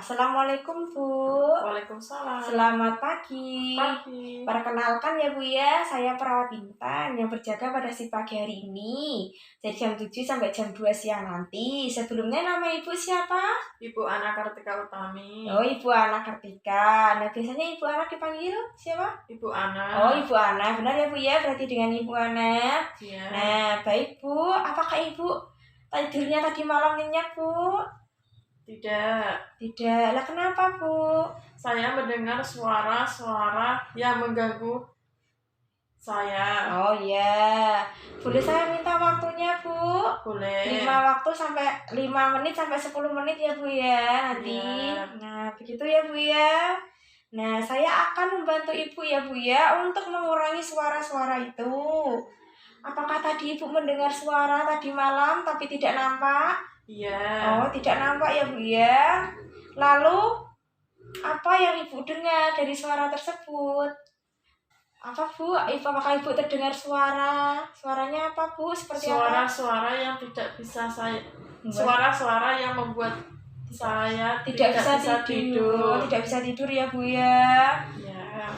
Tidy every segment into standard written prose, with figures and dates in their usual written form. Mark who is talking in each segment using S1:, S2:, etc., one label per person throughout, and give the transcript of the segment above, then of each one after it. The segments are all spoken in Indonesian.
S1: Assalamualaikum Bu.
S2: Waalaikumsalam.
S1: Selamat pagi.
S2: Pagi.
S1: Perkenalkan ya Bu ya, saya perawat Intan yang berjaga pada si pagi hari ini. Dari jam 7 sampai jam 2 siang nanti. Sebelumnya nama Ibu siapa?
S2: Ibu Ana Kartika Utami.
S1: Oh, Ibu Ana Kartika. Nah, biasanya Ibu Ana dipanggil siapa?
S2: Ibu Ana.
S1: Oh, Ibu Ana. Benar ya Bu ya, berarti dengan Ibu Ana.
S2: Iya.
S1: Nah, baik Bu. Apakah Ibu tidurnya tadi malam nyenyak Bu?
S2: Tidak.
S1: Lah kenapa Bu?
S2: Saya mendengar suara-suara yang mengganggu saya.
S1: Oh iya. Boleh saya minta waktunya Bu?
S2: Boleh.
S1: 5 menit sampai 10 menit ya Bu ya nanti.
S2: Iya.
S1: Nah, begitu ya Bu ya. Nah, saya akan membantu Ibu ya Bu ya untuk mengurangi suara-suara itu. Apakah tadi Ibu mendengar suara tadi malam tapi tidak nampak?
S2: Iya.
S1: Oh, tidak nampak ya Bu ya. Lalu, apa yang Ibu dengar dari suara tersebut? Apa Bu? Apakah Ibu terdengar suara? Suaranya apa Bu? Seperti apa?
S2: Suara-suara yang tidak bisa saya... Suara-suara yang membuat saya
S1: tidak bisa tidur. Tidak bisa tidur ya Bu ya.
S2: Ya.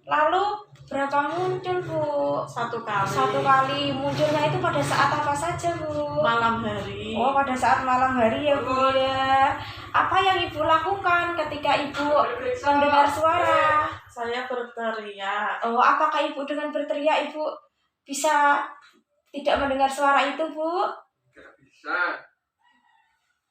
S1: Lalu berapa muncul Bu?
S2: Satu kali.
S1: Satu kali. Munculnya itu pada saat apa saja Bu?
S2: Malam hari.
S1: Oh, pada saat malam hari ya Bu ya. Apa yang Ibu lakukan ketika Ibu mendengar suara?
S2: Saya berteriak.
S1: Oh, apakah Ibu dengan berteriak Ibu bisa tidak mendengar suara itu Bu?
S2: Tidak bisa.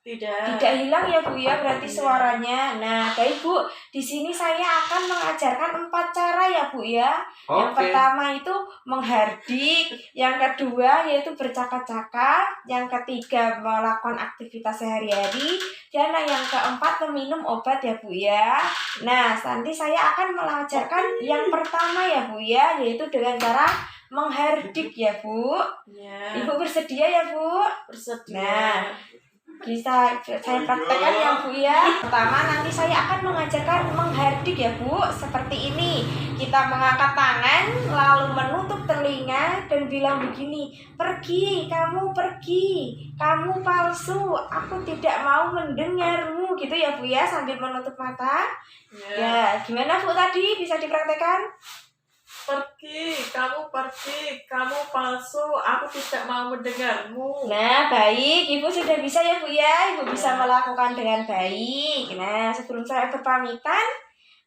S1: Tidak hilang ya Bu ya, berarti suaranya. Nah, baik Bu, di sini saya akan mengajarkan 4 cara ya Bu ya. Yang pertama itu menghardik, yang kedua yaitu bercakap-cakap, yang ketiga melakukan aktivitas sehari-hari, dan yang keempat meminum obat ya Bu ya. Nah, nanti saya akan mengajarkan yang pertama ya Bu ya, yaitu dengan cara menghardik ya Bu.
S2: Ya.
S1: Ibu bersedia ya Bu?
S2: Bersedia.
S1: Nah, bisa saya praktekkan ya Bu ya. Pertama nanti saya akan mengajarkan menghardik ya Bu. Seperti ini. Kita mengangkat tangan lalu menutup telinga dan bilang begini, pergi, kamu pergi, kamu palsu, aku tidak mau mendengarmu. Gitu ya Bu ya, sambil menutup mata. Ya, gimana Bu tadi? Bisa dipraktekkan?
S2: Pergi, kamu palsu, aku tidak mau mendengarmu.
S1: Nah, baik, Ibu sudah bisa ya Bu ya. Ibu bisa melakukan dengan baik. Nah, sebelum saya berpamitan,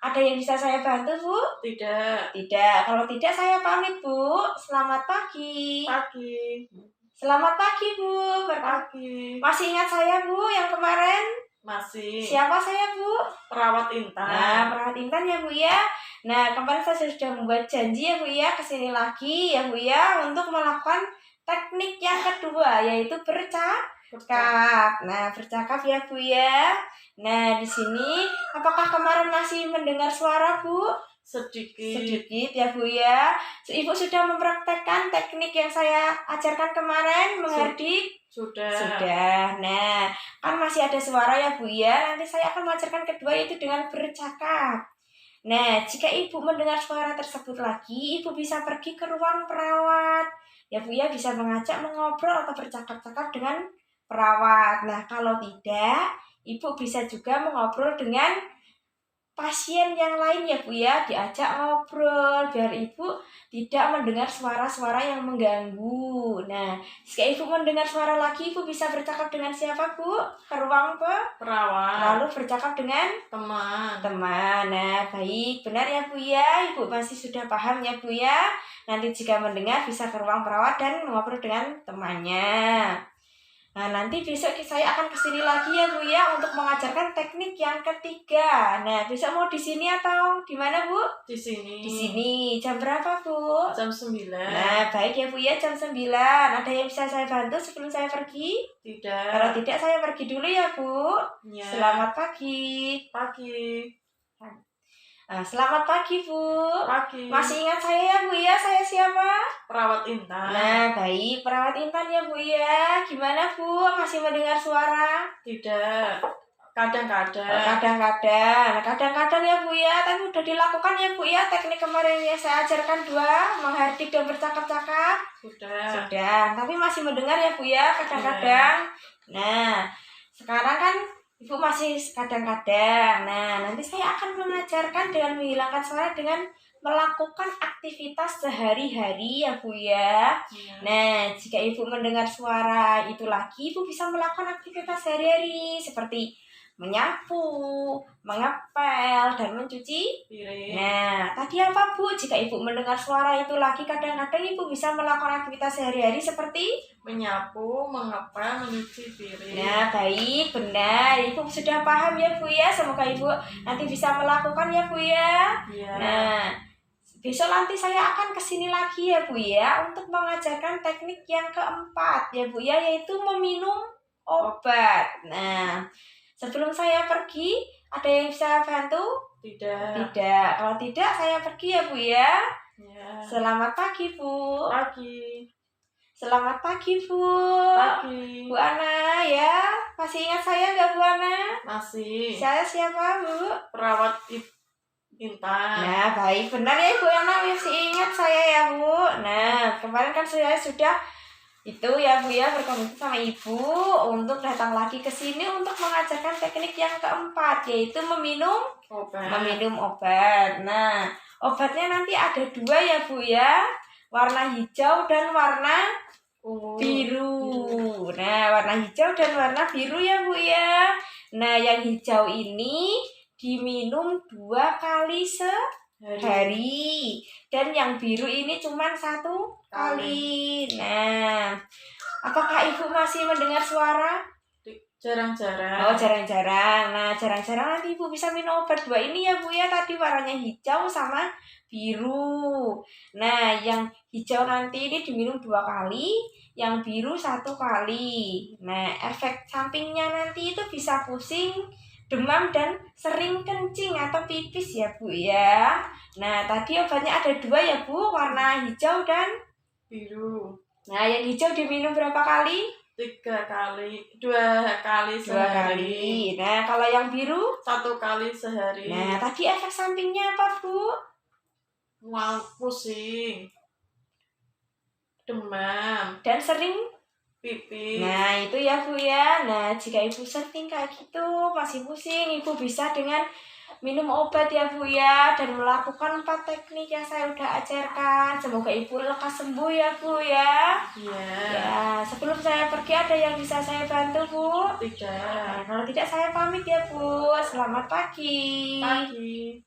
S1: ada yang bisa saya bantu Bu?
S2: Tidak.
S1: Kalau tidak saya pamit Bu. Selamat pagi.
S2: Pagi.
S1: Selamat pagi Bu.
S2: Pagi.
S1: Masih ingat saya Bu yang kemarin?
S2: Masih.
S1: Siapa saya Bu?
S2: Perawat Intan.
S1: Nah, perawat Intan ya Bu ya. Nah, kemarin saya sudah membuat janji ya Bu ya, kesini lagi ya Bu ya, untuk melakukan teknik yang kedua, yaitu bercakap. Nah, bercakap ya Bu ya. Nah, di sini apakah kemarin masih mendengar suara Bu? Sedikit ya Bu ya. Ibu sudah mempraktekkan teknik yang saya ajarkan kemarin, menghardik? Sudah. Nah, kan masih ada suara ya Bu ya. Nanti saya akan mengajarkan kedua, yaitu dengan bercakap. Nah, jika Ibu mendengar suara tersebut lagi, Ibu bisa pergi ke ruang perawat. Ya Bu ya, bisa mengajak mengobrol atau bercakap-cakap dengan perawat. Nah, kalau tidak, Ibu bisa juga mengobrol dengan pasien yang lain ya Bu ya, diajak ngobrol biar Ibu tidak mendengar suara-suara yang mengganggu. Nah, jika Ibu mendengar suara lagi, Ibu bisa bercakap dengan siapa Bu? Ke ruang
S2: perawat.
S1: Lalu bercakap dengan
S2: teman.
S1: Nah, baik, benar ya Bu ya. Ibu pasti sudah paham ya Bu ya. Nanti jika mendengar bisa ke ruang perawat dan mengobrol dengan temannya. Nah, nanti besok saya akan kesini lagi ya Bu ya untuk mengajarkan teknik yang ketiga. Nah, besok mau di sini atau di mana Bu?
S2: Di sini.
S1: Di sini. Jam berapa Bu?
S2: Jam 9.
S1: Nah, baik ya Bu ya, jam 9. Ada yang bisa saya bantu sebelum saya pergi?
S2: Tidak.
S1: Kalau tidak, saya pergi dulu ya Bu.
S2: Ya.
S1: Selamat pagi.
S2: Pagi.
S1: Nah, selamat pagi Bu.
S2: Pagi.
S1: Masih ingat saya ya Bu ya? Saya siapa?
S2: Perawat Intan.
S1: Nah, baik, perawat Intan ya Bu ya. Gimana Bu? Masih mendengar suara?
S2: Tidak. Kadang-kadang.
S1: Kadang-kadang ya Bu ya. Tapi udah dilakukan ya Bu ya teknik kemarin yang saya ajarkan 2, menghardik dan bercakap-cakap. Sudah. Tapi masih mendengar ya Bu ya kadang-kadang. Nah, sekarang kan Ibu masih kadang-kadang. Nah, nanti saya akan mengajarkan dengan menghilangkan suara dengan melakukan aktivitas sehari-hari ya Bu ya.
S2: Iya.
S1: Nah, jika Ibu mendengar suara itu lagi, Ibu bisa melakukan aktivitas sehari-hari seperti menyapu, mengepel, dan mencuci
S2: Piring.
S1: Nah, tadi apa Bu? Jika Ibu mendengar suara itu lagi, kadang-kadang Ibu bisa melakukan aktivitas sehari-hari seperti
S2: Menyapu, mengepel, mencuci piring.
S1: Nah, baik, benar. Ibu sudah paham ya Bu ya. Semoga Ibu nanti bisa melakukan ya Bu ya.
S2: Iya.
S1: Nah, besok nanti saya akan kesini lagi ya Bu ya untuk mengajarkan teknik yang keempat ya Bu ya, yaitu meminum obat. Nah, sebelum saya pergi, ada yang bisa bantu?
S2: Tidak.
S1: Tidak. Kalau tidak, saya pergi ya Bu ya.
S2: Ya.
S1: Selamat pagi Bu.
S2: Pagi.
S1: Selamat pagi Bu.
S2: Pagi.
S1: Bu Ana ya. Masih ingat saya nggak Bu Ana?
S2: Masih.
S1: Saya siapa Bu?
S2: Perawat Intan.
S1: Nah, baik, benar ya Bu Ana, masih ingat saya ya Bu. Nah, kemarin kan saya sudah itu ya Bu ya, berkomitmen sama Ibu untuk datang lagi ke sini untuk mengajarkan teknik yang keempat, yaitu meminum obat. Nah, obatnya nanti ada 2 ya Bu ya, warna hijau dan warna biru. Nah, warna hijau dan warna biru ya Bu ya. Nah, yang hijau ini diminum 2 kali sehari, dan yang biru ini cuma 1 kali. Nah, apakah Ibu masih mendengar suara?
S2: Jarang-jarang.
S1: Oh, jarang-jarang. Nah, jarang-jarang nanti Ibu bisa minum obat 2 ini ya Bu ya. Tadi warnanya hijau sama biru. Nah, yang hijau nanti ini diminum 2 kali, yang biru 1 kali. Nah, efek sampingnya nanti itu bisa pusing, demam, dan sering kencing atau pipis ya Bu ya. Nah, tadi obatnya ada 2 ya Bu, warna hijau dan
S2: biru.
S1: Nah, yang hijau diminum berapa kali?
S2: 3 kali, 2 kali
S1: 2
S2: sehari.
S1: kali. Nah, kalau yang biru?
S2: 1 kali sehari.
S1: Nah, tadi efek sampingnya apa Bu?
S2: Mau pusing, demam,
S1: dan sering
S2: pipis.
S1: Nah, itu ya Bu ya. Nah, jika Ibu sering kayak gitu, masih pusing, Ibu bisa dengan minum obat ya Bu ya, dan melakukan 4 teknik yang saya udah ajarkan. Semoga Ibu lekas sembuh ya Bu ya.
S2: Iya.
S1: Ya, sebelum saya pergi ada yang bisa saya bantu Bu?
S2: Tidak.
S1: Nah, kalau tidak saya pamit ya Bu. Selamat pagi.
S2: Pagi.